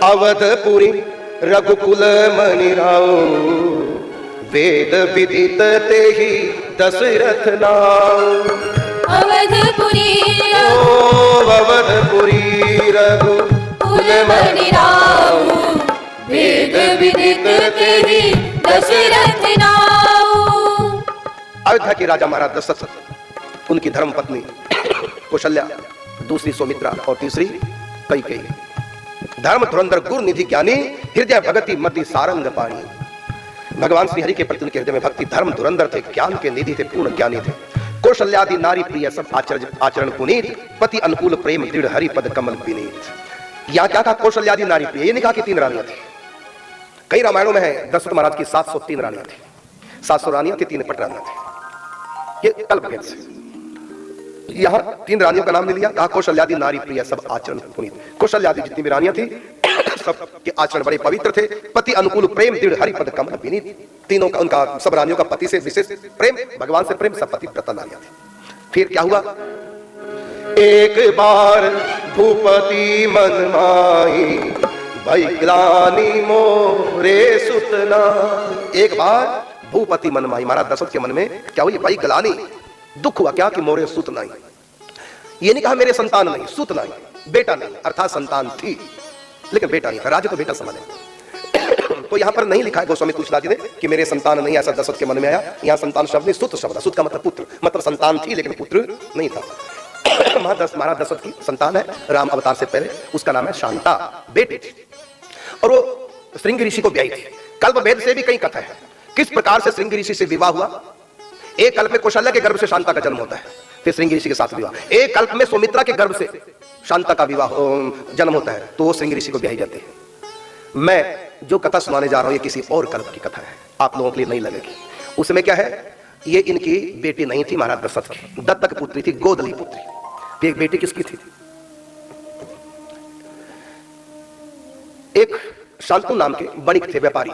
अवधपुरी रघुकुल मणि राव, वेद विदित ते ही दशरथ नाम। अवधपुरी अवधपुरी रघुकुल मणि राव, वेद विदित ते ही दशरथ नाम। अयोध्या के राजा महाराज दशरथ, उनकी धर्म पत्नी कौशल्या, दूसरी सुमित्रा और तीसरी कैकेयी। धर्म धुरंधर गुरु निधि ज्ञानी, हृदय भगति मति सारंग पाणी। भगवान श्री हरि के प्रति उनके हृदय में भक्ति, धर्म धुरंधर थे, ज्ञान के निधि थे, पूर्ण ज्ञानी थे। कौशल्यादि नारी प्रिय सब आचरण पुनीत, पति अनुकूल प्रेम दृढ़ हरि पद कमल विनीत। यहाँ क्या कहा? कौशल्यादि नारी प्रिय। ये नहीं कहा कि 3 रानियां थी। कई रामायणों में है दशरथ महाराज की 703 रानियां थी, 700 रानियां थी, 3 पट रानियां थी। ये कल्पभेद से यहाँ 3 रानियों का नाम ले लिया, कहा कौशल्यादि नारी प्रिय सब आचरण पुनीत। कौशल्यादि जितनी भी रानियां थी सब के आचरण बड़े पवित्र थे, पति अनुकूल प्रेम दृढ़ हरि पद कमल विनीत। तीनों का, उनका सब रानियों का पति से विशेष प्रेम, भगवान से प्रेम, सब पति व्रता नारियां थी। फिर क्या हुआ? एक बार भूपति मन माही, भई ग्लानि मोरे सुतना। एक बार भूपति मन माही, महाराज दशरथ के मन में क्या हुई? भाई ग्लानि, दुख हुआ। क्या कि मोरे सुत नहीं। ये नहीं कहा मेरे संतान नहीं, सुत नहीं, बेटा नहीं, अर्थात संतान थी लेकिन बेटा नहीं था। राज्य तो बेटा समझे। तो यहां पर नहीं लिखा है गोस्वामी तुलसीदास जी ने कि मेरे संतान नहीं, ऐसा दशरथ के मन में आया। यहां संतान शब्द नहीं, सुत शब्द। सुत का मतलब पुत्र, मतलब संतान थी लेकिन पुत्र नहीं था। महाराज दशरथ की संतान है राम अवतार से पहले, उसका नाम है शांता, बेटी थी। और वो श्रृंग ऋषि को ब्याही थी। कल्प भेद से भी कई कथा है किस प्रकार से श्रृंग ऋषि से विवाह हुआ। एक कल्प में कौशल्या के गर्भ से शांता का जन्म होता है, फिर श्रृंग ऋषि के साथ विवाह। एक कल्प में सुमित्रा के गर्भ से शांता का विवाह जन्म होता है, तो वो श्रृंग ऋषि को ब्याही जाते हैं। मैं जो कथा सुनाने जा रहा हूं ये किसी और कल्प की कथा है, आप लोगों के लिए नहीं लगेगी। उसमें क्या है? ये इनकी बेटी नहीं थी महाराज दशरथ की, दत्तक पुत्री थी, गोदली पुत्री। एक बेटी किसकी थी? एक शांतनु नाम के बणिक थे, व्यापारी।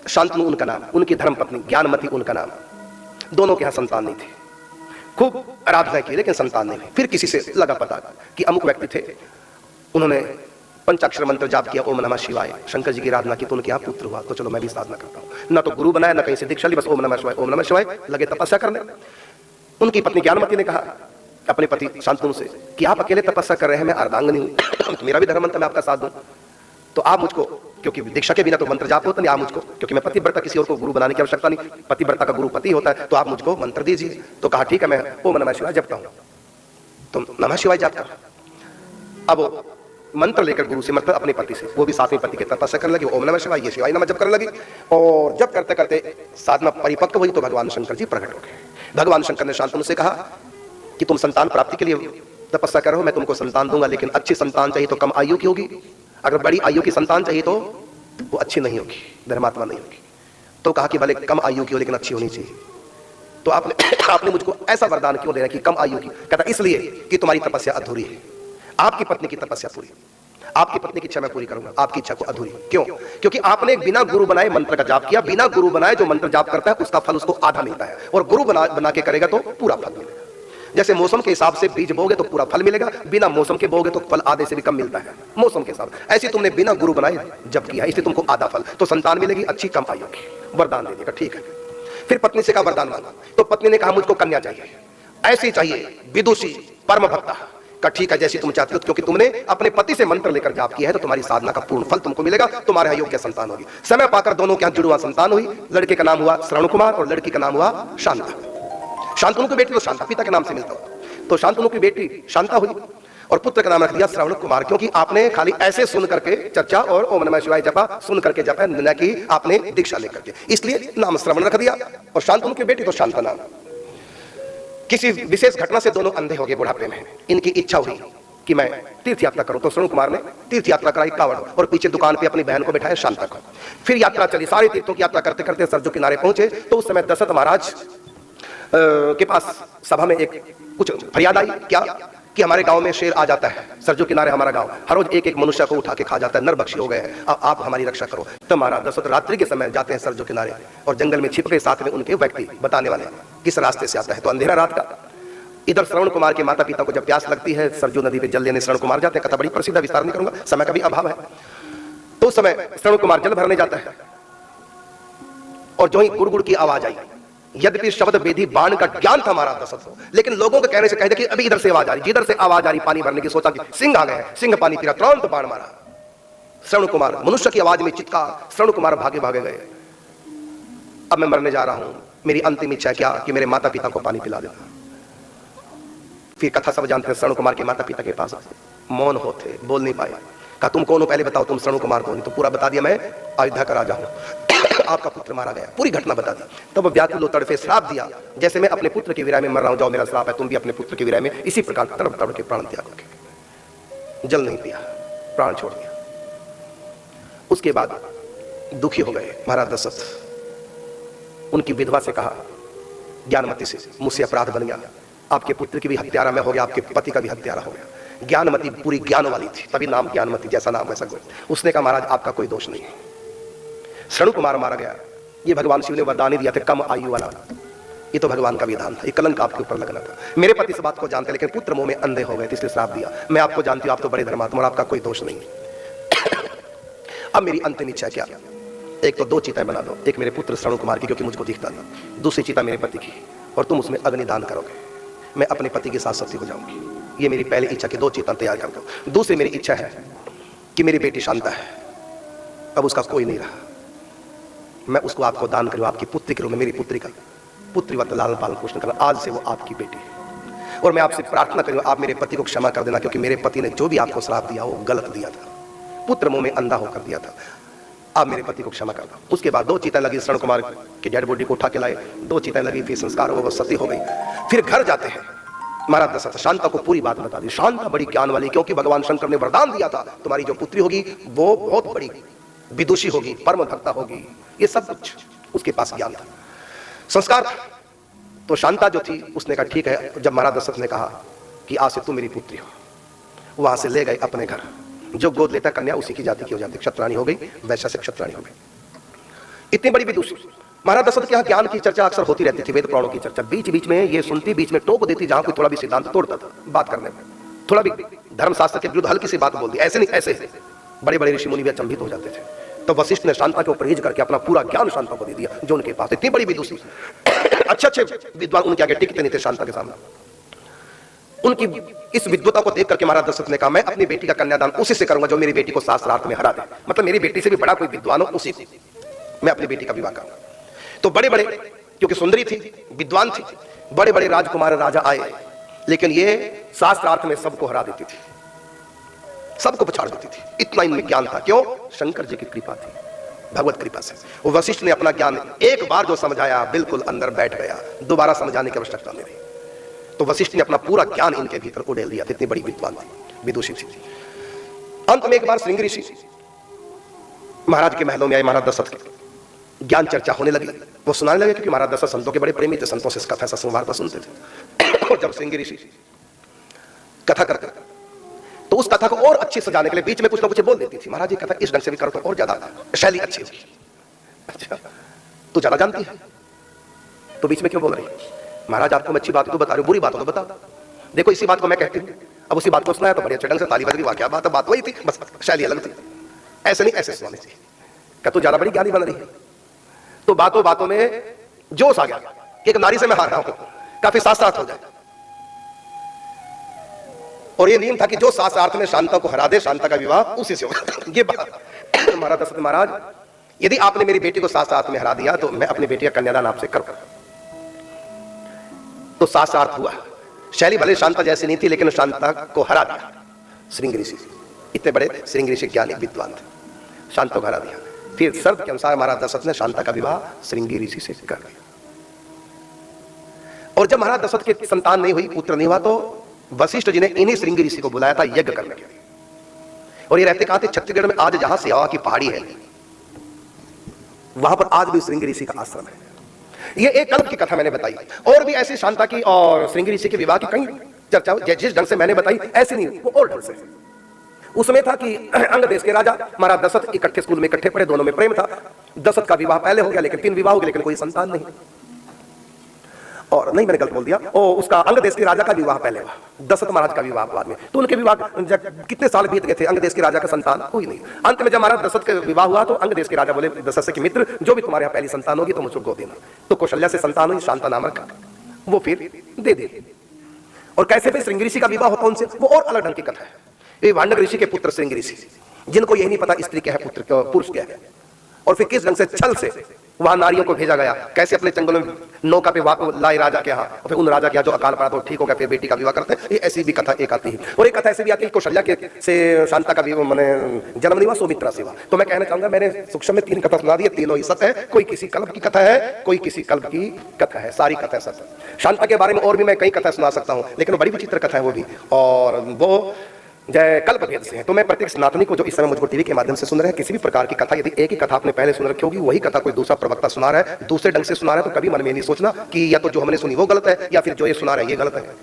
शांतनु उनका नाम, उनकी धर्मपत्नी ज्ञानमती उनका नाम। दोनों के यहां संतान नहीं थे, खूब आराधना की लेकिन संतान नहीं। फिर किसी से लगा पता कि अमुक व्यक्ति थे, उन्होंने पंचाक्षर मंत्र जाप किया, ओम नमः शिवाय, शंकर जी की आराधना की, तो उनके यहाँ पुत्र हुआ। तो चलो मैं भी साधना करता हूँ। ना तो गुरु बनाया, ना कहीं से दीक्षा ली, बस ओम नमः शिवाय, ओम नमः शिवाय, लगे तपस्या करने। उनकी पत्नी ज्ञानमती ने कहा अपने पति शांतनु से कि आप अकेले तपस्या कर रहे हैं, मैं अर्धांगिनी हूँ, तो मेरा भी धर्म मंत्र, मैं आपका साथ दूं, तो आप मुझको, क्योंकि दीक्षा के बिना तो मंत्र जाप होता नहीं, आप मुझको, क्योंकि मैं पतिव्रता, किसी और को गुरु बनाने की आवश्यकता नहीं, पतिव्रता का गुरु पति होता है, तो आप मुझको मंत्र दीजिए। तो कहा ठीक है, मैं ओम नमः शिवाय जपता हूँ। तो नमः शिवाय जप कर, अब मंत्र लेकर गुरु से, मतलब अपने पति से, वो भी 7वें पति के तपस्या करने लगी, ओम नमः शिवाय, ये शिवाय नमः जप करने लगी। और जब करते करते साधना परिपक्व हुई तो भगवान शंकर जी प्रकट हो गए। भगवान शंकर ने शांतनु से कहा कि तुम संतान प्राप्ति के लिए तपस्या करो, मैं तुमको संतान दूंगा, लेकिन अच्छी संतान चाहिए तो कम आयु की होगी। अगर बड़ी आयु की संतान चाहिए तो वो अच्छी नहीं होगी, धर्मात्मा नहीं होगी। तो कहा कि भले कम आयु की हो लेकिन अच्छी होनी चाहिए। तो आपने मुझको ऐसा वरदान क्यों दे रहा है कि कम आयु की? कहता इसलिए कि तुम्हारी तपस्या अधूरी है, आपकी पत्नी की तपस्या पूरी, आपकी पत्नी की इच्छा मैं पूरी करूंगा, आपकी इच्छा को अधूरी। क्यों? क्योंकि आपने बिना गुरु बनाए मंत्र का जाप किया। बिना गुरु बनाए जो मंत्र जाप करता है उसका फल उसको आधा मिलता है, और गुरु बना के करेगा तो पूरा फल मिलेगा। जैसे मौसम के हिसाब से बीज बोगे तो पूरा फल मिलेगा, बिना मौसम के बोगे तो फल आधे से भी कम मिलता है मौसम के हिसाब। ऐसे तुमने बिना गुरु बनाए जब किया, इसलिए तुमको आधा फल, तो संतान मिलेगी अच्छी, कम आयु की। वरदान दे देगा, ठीक है। फिर पत्नी से कहा वरदान मांगा, तो पत्नी ने कहा मुझको कन्या चाहिए, ऐसी चाहिए, विदुषी, परम भक्ता। का ठीक है, जैसी तुम चाहती हो, क्योंकि तुमने अपने पति से मंत्र लेकर जाप किया है तो तुम्हारी साधना का पूर्ण फल तुमको मिलेगा, तुम्हारे यहाँ योग्य संतान होगी। समय पाकर दोनों के यहाँ जुड़वा संतान हुई। लड़के का नाम हुआ श्रवण कुमार और लड़की का नाम हुआ शांता। शांतनु की बेटी तो शांता पिता के नाम से मिलता हो, तो शांतनु की बेटी शांता हुई और पुत्र का नाम रख दिया श्रवण कुमार, क्योंकि आपने खाली ऐसे सुन करके चर्चा और ओम नमः शिवाय जपा, सुन करके जपा, न कि आपने दीक्षा लेकर के, इसलिए नाम श्रवण रख दिया। और शांतनु की बेटी तो शांता नाम। किसी विशेष घटना से दोनों अंधे हो गए बुढ़ापे में। इनकी इच्छा हुई कि मैं तीर्थ यात्रा करूं, तो श्रवण कुमार ने तीर्थ यात्रा कराई कावड़, और पीछे दुकान पे अपनी बहन को बिठाया शांता को। फिर यात्रा चली, सारे तीर्थों की यात्रा करते करते सरजू किनारे पहुंचे, तो उस समय दशरथ महाराज के पास सभा में एक कुछ फरियाद आई, क्या कि हमारे गांव में शेर आ जाता है, सरजू किनारे हमारा गांव, हर रोज एक एक मनुष्य को उठा के खा जाता है, नरभक्षी हो गए हैं, अब आप हमारी रक्षा करो। तो महाराज दशरथ रात्रि के समय जाते हैं सरजू किनारे, और जंगल में छिप के साथ में उनके व्यक्ति बताने वाले किस रास्ते से आता है, तो अंधेरा रात का। इधर श्रवण कुमार के माता पिता को जब प्यास लगती है, सरजू नदी पे जल लेने श्रवण कुमार जाते हैं, कथा बड़ी प्रसिद्ध, विस्तार नहीं करूंगा, समय का भी अभाव है। तो उस समय श्रवण कुमार जल भरने जाता है और जो ही गुड़ की आवाज आई, यद्यपि शब्द वेदी बाण का ज्ञान था महाराज दशरथ को, लेकिन लोगों के कहने से कह दे कि अभी इधर से आवाज आ रही, जिधर से आवाज आ रही पानी भरने की, सोचा कि सिंह आ गए, सिंह पानी पी रहा, तुरंत बाण मारा। श्रवण कुमार मनुष्य की आवाज में चित्कार, श्रवण कुमार भागे भागे गए। अब मैं मरने जा रहा हूं, मेरी अंतिम इच्छा क्या कि मेरे माता पिता को पानी पिला देना। फिर कथा सब जानते हैं, श्रवण कुमार के माता पिता के पास मौन होते, बोल नहीं पाए। कहा तुम कौन हो, पहले बताओ तुम श्रवण कुमार कौन? तो पूरा बता दिया, मैं अयोध्या का राजा हूं, आपका पुत्र मारा गया, पूरी घटना बता दी। तब व्याकुल तड़पे श्राप दिया, जैसे मैं अपने पुत्र के विरह में मर रहा हूं, जाओ मेरा श्राप है, तुम भी अपने पुत्र के विरह में इसी प्रकार तड़प तड़प के प्राण त्याग करके जल नहीं पिया, प्राण छोड़ दिया। उसके बाद दुखी हो गए महाराज दशरथ। उनकी विधवा से कहा, ज्ञानमती से, मुझसे अपराध बन गया, आपके पुत्र की भी हत्यारा मैं हो गया, आपके पति का भी हत्यारा हो गया। ज्ञानमती पूरी ज्ञान वाली थी, तभी नाम ज्ञानमती, जैसा नाम वैसा गुण। उसने कहा महाराज आपका कोई दोष नहीं है, श्रवण कुमार मारा गया, ये भगवान शिव ने वरदान ही दिया था, कम आयु वाला, ये तो भगवान का विधान था, ये कलंक आपके ऊपर लगना था। मेरे पति से बात को जानते, लेकिन पुत्र मुंह में अंधे हो गए, इसलिए श्राप दिया। मैं आपको जानती हूं, आप तो बड़े धर्मात्मा और आपका कोई दोष नहीं। अब मेरी अंतिम इच्छा क्या? एक तो 2 चिताएं बना दो, एक मेरे पुत्र श्रवण कुमार की क्योंकि मुझको दिखता था, दूसरी चिता मेरे पति की, और तुम उसमें अग्निदान करोगे, मैं अपने पति के साथ सती हो जाऊंगी। ये मेरी पहली इच्छा कि 2 चिता तैयार कर दो। दूसरी मेरी इच्छा है कि मेरी बेटी शांता है, अब उसका कोई नहीं रहा, मैं उसको आपको दान करूं, आपकी पुत्री के रूप में, मेरी पुत्री का पुत्रीवत लालन पालन पोषण करना। आज से वो आपकी बेटी है, और मैं आपसे प्रार्थना करूं आप मेरे पति को क्षमा कर देना, क्योंकि मेरे पति ने जो भी आपको श्राप दिया वो गलत दिया था, पुत्र मुंह में अंधा होकर दिया था, आप मेरे पति को क्षमा कर दो। उसके बाद 2 चिताएं लगी, श्रवण कुमार की डेड बॉडी को उठा के लाए, 2 चिताएं लगी, फिर संस्कार हो, वो सती हो गई। फिर घर जाते हैं, महाराज दशरथ शांता को पूरी बात बता दी। शांता बड़ी ज्ञान वाली, क्योंकि भगवान शंकर ने वरदान दिया था तुम्हारी जो पुत्री होगी वो बहुत बड़ी विदुषी होगी, परम भक्ता होगी, ये सब कुछ उसके पास ज्ञान था, संस्कार था। तो शांता जो थी उसने कहा ठीक है। जब महाराज दशरथ ने कहा कि आज से तुम मेरी पुत्री हो, वहां से ले गए अपने घर। जो गोद लेता कन्या उसी की जाति की हो जाती, क्षत्राणी हो गई, वैश्या से क्षत्राणी हो गई। इतनी बड़ी विदुषी। महाराज दशरथ के यहाँ ज्ञान की चर्चा अक्सर होती रहती थी, वेद पुराणों की चर्चा, बीच बीच में ये सुनती, बीच में टोक देती, जहां कोई थोड़ा भी सिद्धांत तोड़ता था बात करने में, थोड़ा भी धर्मशास्त्र के विरुद्ध हल्की सी बात बोल दी, ऐसे नहीं ऐसे बड़े बड़े ऋषि मुनि भी अचंभित हो जाते थे। तो वशिष्ठ ने शांता को परहेज करके अपना पूरा ज्ञान शांता को दे दिया, जो उनके पास इतनी बड़ी विदुषी, अच्छे विद्वान उनके आगे टिकते नहीं थे शांता के सामने। उनकी इस विद्वता को देख करके महाराज दशरथ ने कहा मैं अपनी बेटी का कन्यादान उसी से करूंगा जो मेरी बेटी को शास्त्रार्थ में हरा दे, मतलब मेरी बेटी से भी बड़ा कोई विद्वान हो, उसी से मैं अपनी बेटी का विवाह करूंगा। तो बड़े बड़े, क्योंकि सुंदरी थी, विद्वान थी, बड़े बड़े राजकुमार राजा आए, लेकिन ये शास्त्रार्थ में सबको हरा देती थी, सबको पछाड़ देती थी, इतना इनमें ज्ञान था। क्यों? शंकर जी की कृपा थी, भगवत कृपा से। वो वशिष्ठ ने अपना ज्ञान एक बार जो समझाया बिल्कुल अंदर बैठ गया, दोबारा समझाने की आवश्यकता नहीं रही। तो वशिष्ठ ने अपना पूरा ज्ञान इनके भीतर उड़ेल दिया, इतनी बड़ी विद्वान थी, विदुषी थी। अंत में एक बार श्रृंगी ऋषि महाराज के महलों में आए, महाराज दशरथ के ज्ञान चर्चा होने लगी, वो सुनाने लगे, क्योंकि महाराज दशरथ संतों के बड़े प्रेमी थे, संतों से इस कथा संवाद सुनते थे। और जब श्रृंगी ऋषि कथा करते तो उस कथा को और अच्छे सजाने के लिए बीच में कुछ ना कुछ बोल देती थी, महाराज ये कथा इस ढंग से भी करो तो और ज्यादा शैली अच्छी होगी। अच्छा तू ज्यादा जानती है तो बीच में क्यों बोल रही? महाराज आपको मैं अच्छी बात तो बता रही हूँ, बुरी बात हो तो बता, देखो इसी बात को मैं कहती हूँ, अब उसी बात को सुनाया तो बड़े अच्छे ढंग से ताली बज गई, क्या बात है, बात वही थी, बस शैली अलग थी, ऐसे नहीं ऐसे सुनानी चाहिए। क्या तू ज्यादा बड़ी ज्ञानी बन रही है? तो बातों बातों में जोश आ गया, एक नारी से मैं हार रहा हूं, काफी शास्त्रार्थ हो जाए। और ये नियम था कि जो शास्त्रार्थ में शांता को हरा दे, शांता का विवाह उसी से होगा। ये बात महाराज दशरथ महाराज, यदि आपने मेरी बेटी को शास्त्रार्थ में हरा दिया तो मैं अपनी बेटी का कन्यादान आपसे करूंगा। तो शास्त्रार्थ हुआ, शैली भले शांता जैसी नहीं थी, लेकिन शांता को हरा दिया श्रृंगी ऋषि। इतने बड़े श्रृंगी ऋषि ज्ञानी विद्वान थे, शांता को हरा दिया। फिर शर्त के अनुसार महाराज दशरथ ने शांता का विवाह श्रृंगी ऋषि से कर दिया। और जब महाराज दशरथ की संतान नहीं हुई, पुत्र नहीं हुआ, तो वशिष्ठ जी ने इन्हीं श्रृंगी ऋषि को बुलाया था यज्ञ करने के लिए। और ये रहते कहां थे? छत्तीसगढ़ में आज जहां सियावा की पहाड़ी है, वहां पर आज भी श्रृंगी ऋषि का आश्रम है। ये एक कल्प की कथा मैंने बताई, और भी ऐसी शांता की और श्रृंगी ऋषि के विवाह की कई चर्चा, जिस ढंग से मैंने बताई ऐसी नहीं, वो और ढंग से। उसमें था कि अंग देश के राजा महाराज दशरथ इकट्ठे स्कूल में इकट्ठे पढ़े, दोनों में प्रेम था। दशरथ का विवाह पहले हो गया, लेकिन 3 विवाह हो गए, लेकिन कोई संतान नहीं। और नहीं, मैंने गलत बोल दिया, और उसका अंग देश के राजा का विवाह पहले हुआ, दशरथ महाराज का विवाह बाद में। तो उनके विवाह कितने साल बीत गए थे, अंग देश के राजा का संतान कोई नहीं। अंत में जब महाराज दशरथ का विवाह हुआ तो अंग देश के राजा बोले दशरथ के मित्र, जो भी तुम्हारे यहाँ पहली संतान होगी तो मुझको गोद देना। तो कौशल्या से संतान हुई, शांता नाम रखा, वो फिर दे दे। और कैसे भी श्रृंगी ऋषि का विवाह होता उनसे, वो और अलग ढंग की कथा है। ये वांडक ऋषि के पुत्र श्रृंगी ऋषि, जिनको यही नहीं पता स्त्री क्या है, पुत्र पुरुष क्या है, और फिर किस ढंग से छल से वहां नारियों को भेजा गया, कैसे अपने जंगलों में नौका पे लाए राजा के यहाँ, और फिर उन राजा के यहाँ जो अकाल पड़ा तो ठीक हो गया, फिर बेटी का विवाह करते हैं। ये ऐसी भी कथा एक आती है। और एक कथा ऐसी भी आती है कौशल्या के से शांता का विवाह मैंने जन्म नहीं हुआ, सुमित्रा से हुआ। तो मैं कहना चाहूंगा, मैंने सूक्ष्म में 3 कथा सुना दी है, तीनों ही सत्य है। कोई किसी कल्प की कथा है, कोई किसी कल्प की कथा है, सारी कथा सत्य। शांता के बारे में और भी मैं कई कथा सुना सकता हूँ, लेकिन बड़ी विचित्र कथा है वो भी, और वो जय कल्प भेद से है। तो मैं प्रत्येक सनातनी को जो इस समय मुझको टीवी के माध्यम से सुन रहे हैं, किसी भी प्रकार की कथा, यदि एक ही कथा आपने पहले सुन रखी होगी, वही कथा कोई दूसरा प्रवक्ता सुना रहा है, दूसरे ढंग से सुना रहा है, तो कभी मन में नहीं सोचना कि या तो जो हमने सुनी वो गलत है, या फिर जो ये सुना रहा है ये गलत है।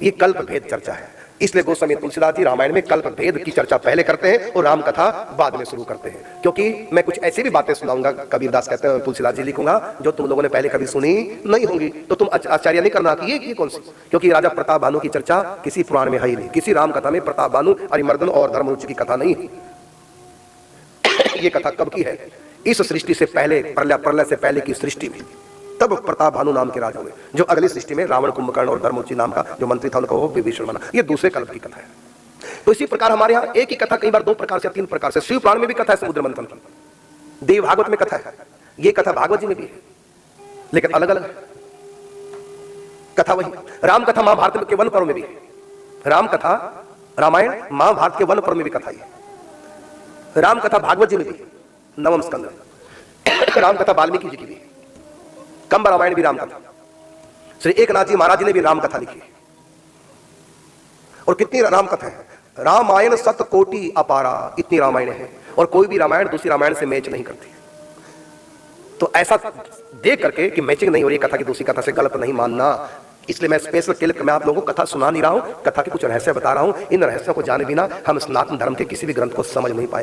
ये कल्प भेद चर्चा है। इसलिए गोस्वामी तुलसीदास जी रामायण में कल्प भेद की चर्चा पहले करते हैं और राम कथा बाद में शुरू करते हैं। क्योंकि मैं कुछ ऐसी भी बातें सुनाऊंगा, कबीरदास कहते हैं, तुलसीदास जी लिखूंगा, जो तुम लोगों ने पहले कभी सुनी नहीं होंगी, तो तुम आश्चर्य नहीं करना कि ये कौन सी। क्योंकि राजा प्रताप भानु की चर्चा किसी पुराण में है ही नहीं, किसी राम कथा में प्रताप भानु, अरिमर्दन और धर्मरुचि की कथा नहीं है। ये कथा कब की है? इस सृष्टि से पहले, प्रलय से पहले की सृष्टि में, तब प्रताप भानु नाम के राजा हुए, जो अगली सृष्टि में रावण, कुंभकर्ण और धर्मरुचि नाम का जो मंत्री था उनका वो विभीषण बना। ये दूसरे कल्प की कथा है। तो इसी प्रकार हमारे यहाँ एक ही कथा कई बार 2 प्रकार से, 3 प्रकार से। शिव पुराण में भी कथा है समुद्र मंथन की, देव भागवत में कथा है, ये कथा भागवत जी में भी है, लेकिन अलग अलग कथा वही। राम कथा महाभारत के वन पर्व में भी है, राम कथा रामायण महाभारत के वन पर्व में भी कथा है, राम कथा भागवत जी में भी, 9वें स्कंद, राम कथा वाल्मीकि जी की भी, कंब रामायण भी राम कथा, श्री एकनाथ जी महाराज जी ने भी राम कथा लिखी है। और कितनी राम कथा है, रामायण 7 कोटि अपारा, इतनी रामायण है, और कोई भी रामायण दूसरी रामायण से मैच नहीं करती। तो ऐसा देख करके कि मैचिंग नहीं हो रही कथा की दूसरी कथा से, गलत नहीं मानना। इसलिए मैं स्पेशल के लिए मैं आप लोगों को कथा सुना नहीं रहा हूं, कथा के कुछ रहस्य बता रहा हूं। इन रहस्यों को जाने बिना हम सनातन धर्म के किसी भी ग्रंथ को समझ नहीं पाए।